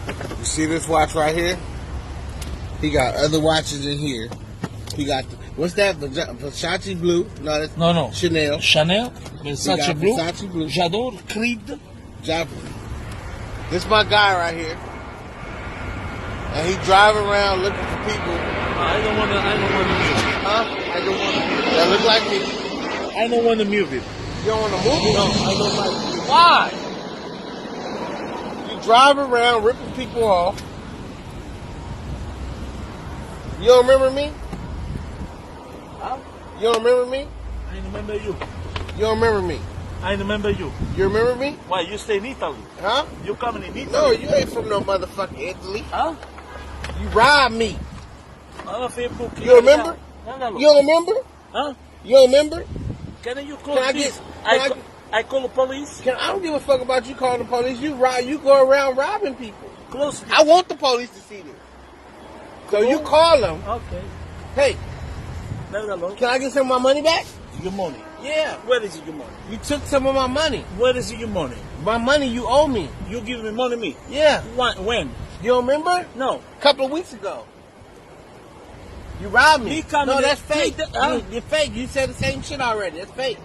You see this watch right here? He got other watches in here. He got what's that? Versace blue? No, that's No. Chanel. Chanel, Versace blue. Versace blue. J'adore, Creed. This my guy right here, and he driving around looking for people. I don't want to move it. Huh? I don't want to. That look like me. I don't want to move it. You don't want to move it? No, I don't like it. Why? You drive around ripping people off. You don't remember me? Huh? You don't remember me? I remember you. You don't remember me? I remember you. You remember me? Why, you stay in Italy? Huh? You coming in Italy? No, you ain't from no motherfucking Italy. Huh? You robbed me. Facebook. You remember? You don't remember? Huh? You don't remember? Can you call Can I this? get- I call the police. I don't give a fuck about you calling the police. You go around robbing people. Close this. I want the police to see this. So you call them. Okay. Hey, Leave it alone. can I get some of my money back? Your money. Yeah. Where is your money? You took some of my money. Where is your money? My money you owe me. You give me money, me. Yeah. When? You don't remember? No. A couple of weeks ago. You robbed me. Me coming No, in- that's fake. Huh? You're fake. You said the same shit already. That's fake.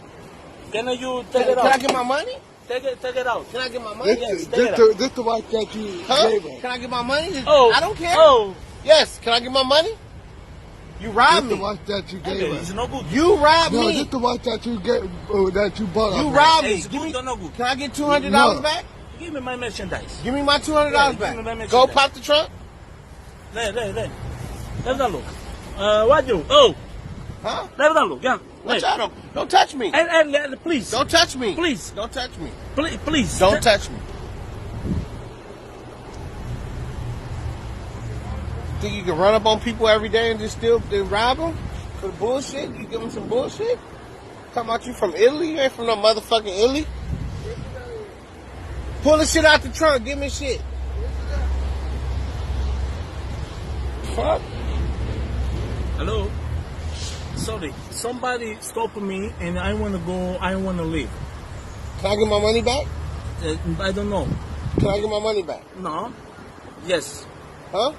Can you take Can it out? I get my money? Take it out. Can I get my money? Yes, take it out. This the watch that you Huh? gave us. Can I get my money? Oh. I don't care. Oh. Yes. Can I get my money? You robbed This the me. watch that you Okay, gave it's us. no good. You robbed No, me. this the watch that you gave that you bought. You us. robbed Hey, me. it's Give me. good or no good? Can I get $200 No. back? Give me my merchandise. Give me my $200 Yeah, give me my back. Go merchandise. pop the trunk. There. Let that look. What you? Oh. Huh? Let that look. Yeah. Watch out! Don't touch me. And please. Don't touch me. Please. Don't touch me. Please. Don't touch me. Think you can run up on people every day and just still rob them for the bullshit? You give them some bullshit? Talking about you from Italy? You ain't from no motherfucking Italy. Pull the shit out the trunk. Give me shit. Fuck. Hello. Sorry. Somebody stopped me and I want to go. I want to leave. Can I get my money back? I don't know. Can I get my money back? No. Yes. Huh?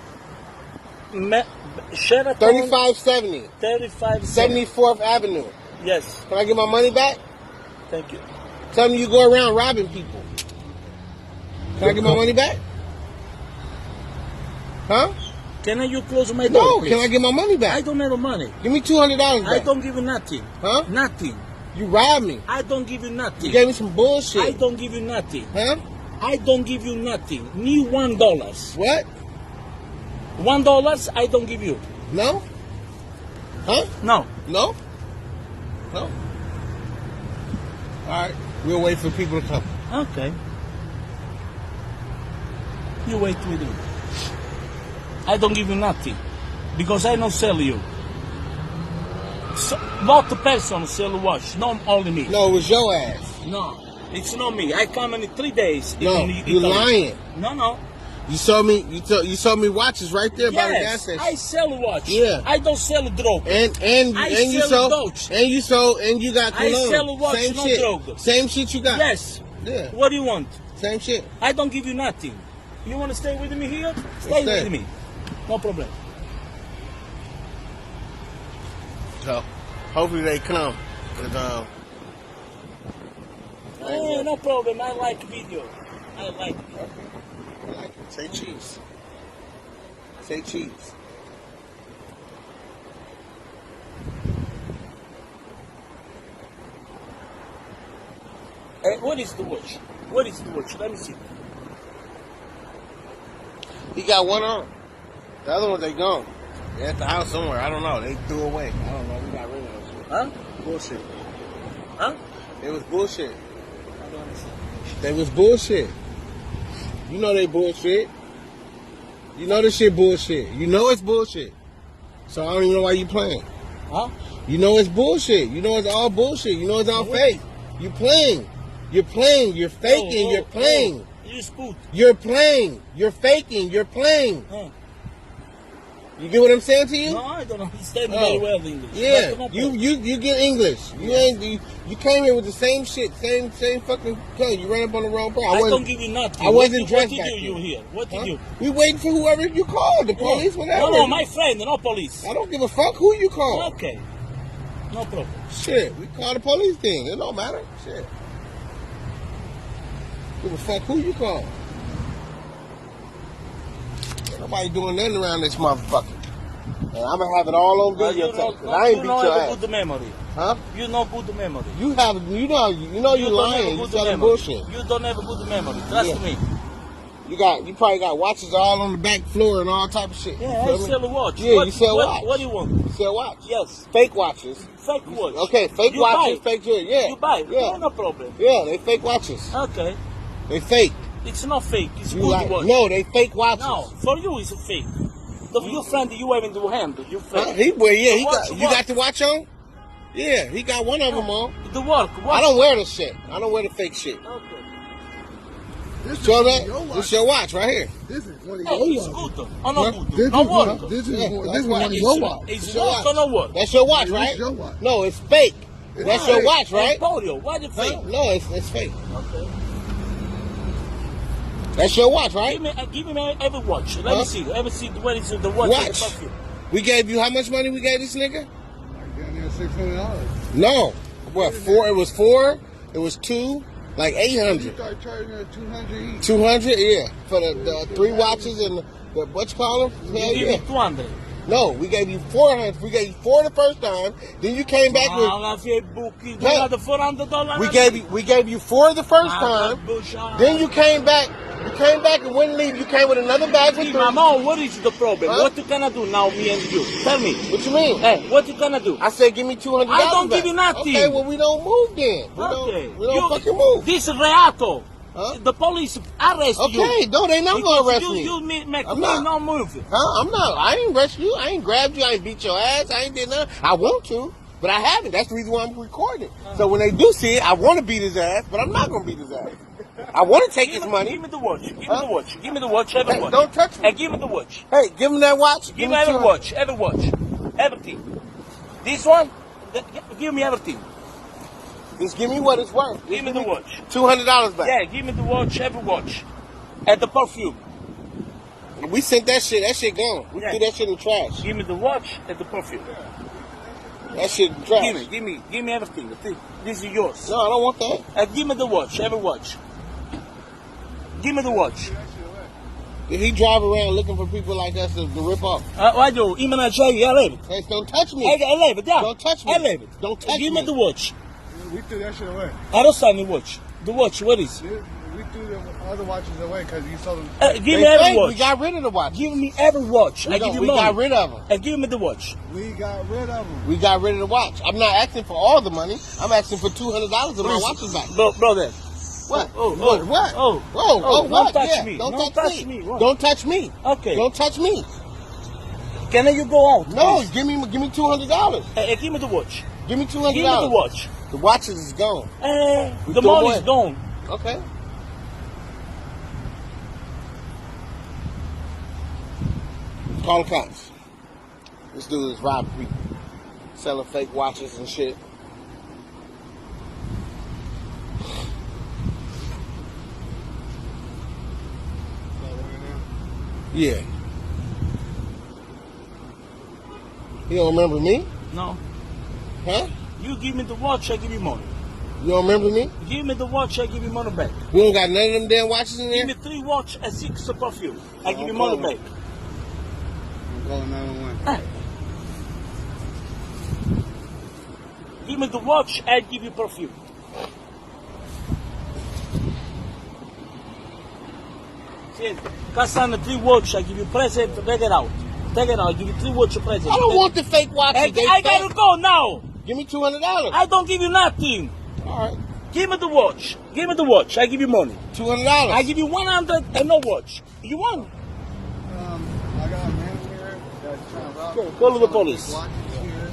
Sheraton. 3570. 35. 74th Avenue. Yes. Can I get my money back? Thank you. Tell me you go around robbing people. Can I get my money back? Huh? Can you close my door? No, please? can I get my money I back? don't have money. Give me $200 back. I don't give you nothing. Huh? Nothing. You robbed me. I don't give you nothing. You gave me some bullshit. I don't give you nothing. Huh? I don't give you nothing. Need $1. What? $1 I don't give you. No? Huh? No. No? No? Alright. We'll wait for people to come. Okay. You wait with me. I don't give you nothing. Because I don't sell you. So, not the person sell watch, not only me. No, it was your ass. No, it's not me. I come in 3 days. No, you're lying. No. You saw me. You saw me watches right there by the gas Yes, station. I sell watch. Yeah. I don't sell drug. And I you sell sold Dodge. and you got I cologne. sell watch, Same no shit. drug. Same shit you got. Yes. Yeah. What do you want? Same shit. I don't give you nothing. You want to stay with me here? Stay Stay. with me. No problem. So hopefully they come. But, No problem. I like video. I like it. I like it. Say cheese. Say cheese. What is the watch? What is the watch? Let me see. He got one on. The other ones they gone. They're at the house somewhere. I don't know. They threw away. I don't know. We got rid of those shit. Huh? Bullshit. Huh? It was bullshit. I don't understand. They was bullshit. You know they bullshit. You know this shit bullshit. You know it's bullshit. So I don't even know why you playing. Huh? You know it's bullshit. You know it's all bullshit. You know it's all fake. You playing. You're playing. You're faking. You're playing. You spook. You're playing. You're faking. You're playing. Huh? You get what I'm saying to you? No, I don't understand very well English. Yeah, But no you get English. You came here with the same shit, same fucking thing. You ran up on the wrong person. I don't give you nothing. I wasn't what dressed did back you then. here? What did you? We waiting for whoever you called, the police, whatever. No, my friend, no police. I don't give a fuck who you call. Okay, no problem. Shit, we call the police thing. It don't matter. Shit. Give a fuck who you call. Ain't nobody doing nothing around this motherfucker. And I'm gonna have it all on video. I ain't beat your ass. Good memory. Huh? You know good memory. You know you lying. You telling bullshit. You don't have a good memory. Trust me. You probably got watches all on the back floor and all type of shit. Yeah, I sell a watch. Yeah, you sell watch. What do you want? You sell watch. Yes. Fake watches. Fake watch. Okay, fake you watches, buy. fake jewelry. Yeah. You buy. Yeah. No problem. Yeah, they fake watches. Okay. They fake. It's not fake. It's You good like, watch. no, they fake watches. No, for you it's a fake. Your friend you have in the hand, you fake. You got the watch on? Yeah, he got one of them on. The work. I don't wear the shit. I don't wear the fake shit. Okay. Show that? This is your watch right here. This is one of Hey, your it's watches. good. Oh, no good. This No is one. work. This is Yeah, one. that's This is why one of It's your watches. It's your work watch. or no work? That's your watch, This right? is your watch. No, it's fake. That's your fake. watch, right? Emporio, why the fake? No, it's fake. Okay. That's your watch, right? Give me every watch. Let me see. Let me see where is the watch. Watch. And the perfume. We gave you how much money we gave this nigga? Like down there $600. No. What, four? It was four. It was two. Like You 800. start charging her 200 each. 200, yeah. For the three watches and the what you call them? Hell Give yeah. me 200. No, we gave you 400. We gave you four the first time. Then you came back with. The $400. We gave you four the first time. Then you came back. You came back and wouldn't leave. You came with another bag with three. Mama, what is the problem? Huh? What you gonna do now, me and you? Tell me. What you mean? Hey, what you gonna do? I said give me $200. I don't back. give you nothing. Okay, well we don't move then. We don't fucking move. This reato. Huh? The police arrest you. Okay, no, they not gonna arrest me. You make I'm me not. no move. Huh? I'm not. I ain't arrest you. I ain't grabbed you. I ain't beat your ass. I ain't did nothing. I want to, but I haven't. That's the reason why I'm recording. So when they do see it, I want to beat his ass, but I'm not gonna beat his ass. I want to take his money. Give me the watch. Give me the watch. Give me the watch. Every Hey, watch. don't touch me. Hey, give me the watch. Hey, give him that watch. Give me every watch. Every watch. Everything. This one. Give me everything. Just give me what it's worth. Give me the watch. $200 back. Yeah, give me the watch. Every watch. And the perfume. We sent that shit. That shit gone. We threw that shit in the trash. Give me the watch and the perfume. That shit in the trash. Give me everything. This is yours. No, I don't want that. And give me the watch. Every watch. Give me the watch. If he drive around looking for people like us to rip off. Why do? Io me ne c'hai, io levo. Hey, don't touch me. I leave it, yeah. Don't touch me. I leave it. Don't touch Give me. me the watch. We threw that shit away. I don't sign the watch. The watch, where is it? We threw the other watches away because you sold them. Give They me every fake. watch. We got rid of the watch. Give me every watch. I give you We money. got rid of them. And give me the watch. We got rid of them. We got rid of the watch. I'm not asking for all the money. I'm asking for $200 of my watches back. Brother. What? Oh, what? oh, What? oh, Whoa, oh, what? don't touch Yeah, me. Don't Don't touch touch me. me. What? Don't touch me. Okay. Don't touch me. Can you go out? No, please? give me $200. Hey, give me the watch. Give me $200. Give me the watch. The watches is gone. We The threw money away. is gone. Okay. Call the cops. This dude is robbing people, selling fake watches and shit. Yeah. You don't remember me? No. Huh? You give me the watch, I give you money. You don't remember me? Give me the watch, I give you money back. You don't got none of them damn watches in Give there? me 3 watch and 6 perfume. I give you call money them. back. I'm calling 911. Hey. Give me the watch, I give you perfume. See, Cassandra, 3 watch, I give you present, take it out. Take it out, I give you 3 watch present. I don't want the fake watches. Hey, They I fake. gotta go now. Give me $200. I don't give you nothing. All right. Give me the watch. Give me the watch. I give you money. $200. I give you 100 and no watch. You want? I got a man here that's trying to rob. Okay, call the police. Watches here.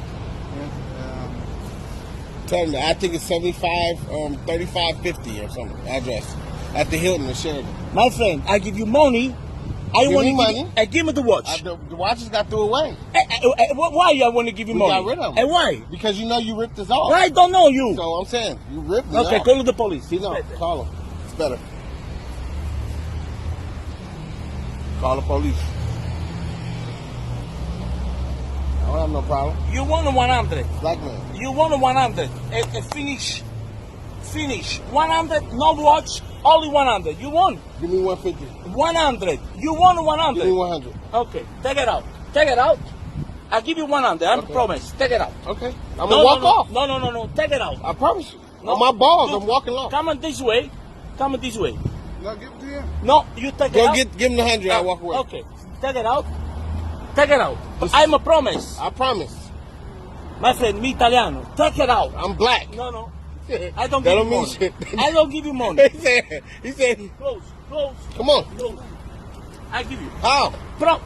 Tell them that I think it's 75, 3550 or something. Address at the Hilton in Sheridan. My friend, I give you money I Give want me to money. give me the watch. The watch just got threw away. Why I want to give you We money? got rid of 'em. And why? Because you know you ripped us off. I don't know you. So I'm saying, you ripped me Okay, off. call the police. It's No, better. call them. It's better. Call the police. I don't have no problem. You want 100. Black man. You want 100. Finish. Finish. 100, no watch, only 100. You want Give me 150. 100. You want Give me 100. 100. Okay, take it out. Take it out. I'll give you 100. I Okay. promise. Take it out. Okay. I'm gonna walk off. No. Take it out. I promise you. No. On my balls, Look, I'm walking off. Come on this way. Come on this way. No, give it to him. No, you take it Go out. give him the 100. I walk away. Okay, take it out. Take it out. I'm a promise. I promise. My friend, me Italiano. Take it out. I'm black. No. I don't That give don't you mean money. shit. I don't give you money. he said, Close. come on. Close. I give you. How?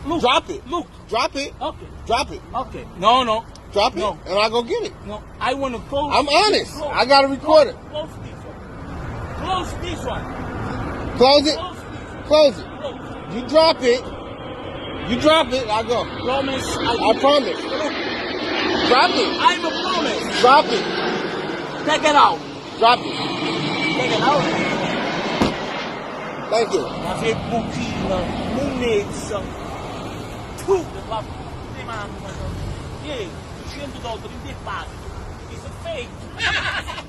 Look. Drop it. Look. Drop it. Okay. Drop it. Okay. No. Drop it. No. And I'll go get it. No. I want to close. I'm honest. Close. I gotta record it. Close this one. Close this one. Close it. Close this one. Close it. Close. You drop it. You drop it. I go. Promise. I promise. Drop it. I'm a promise. Drop it. Take it out. Drop it. Take it out. Thank you. La fai buchina, monnezza. Tu, la ti mando. $100 in te paghi. It's a fake.